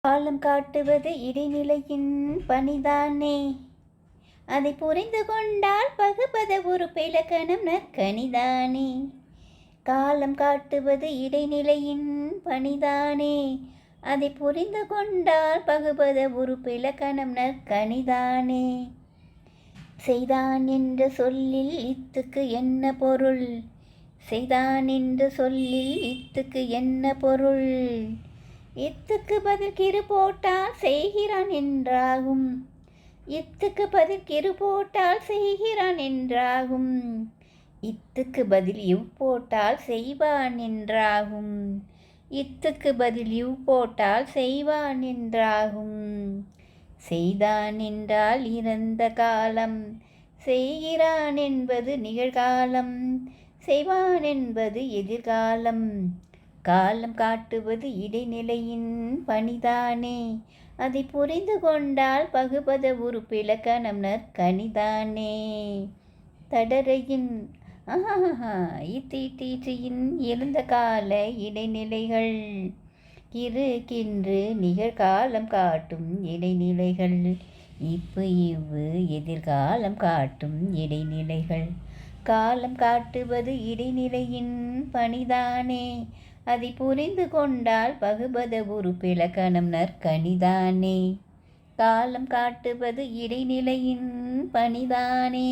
காலம் காட்டுவது இடைநிலையின் பணிதானே. அதை புரிந்து கொண்டால் பகுபத உறுப்பு இலக்கணம் நற்கனிதானே. காலம் காட்டுவது இடைநிலையின் பணிதானே. அதை புரிந்து கொண்டால் பகுபத உறுப்பு இலக்கணம் நற்கனிதானே. செய்தான் என்ற சொல்லில் இத்துக்கு என்ன பொருள்? செய்தான் என்ற சொல்லில் இத்துக்கு என்ன பொருள்? இத்துக்கு பதில் கிரு போட்டால் செய்கிறான் என்றாகும். இத்துக்கு பதில் கிரு போட்டால் செய்கிறான் என்றாகும். இத்துக்கு பதில் இவ் போட்டால் செய்வான் என்றாகும். இத்துக்கு பதில் இவ் போட்டால் செய்வான் என்றாகும். செய்தான் என்றால் இறந்த காலம், செய்கிறான் என்பது நிகழ்காலம், செய்வான் என்பது எதிர்காலம். காலம் காட்டுவது இடைநிலையின் பணிதானே. அதை புரிந்து கொண்டால் பகுபத உறுப்பு இலக்கணம் நற்கனிதானே. தடரையின் இத்தீட்டீற்றியின் எழுந்த கால இடைநிலைகள், கின்று நிகழ்காலம் காட்டும் இடைநிலைகள், இப்பு இவ்வு எதிர்காலம் காட்டும் இடைநிலைகள். காலம் காட்டுவது இடைநிலையின் பணிதானே. அதை புரிந்து கொண்டால் பகுபத உறுப்பு இலக்கணம் நற்கனிதானே. காலம் காட்டுவது இடைநிலையின் பணிதானே.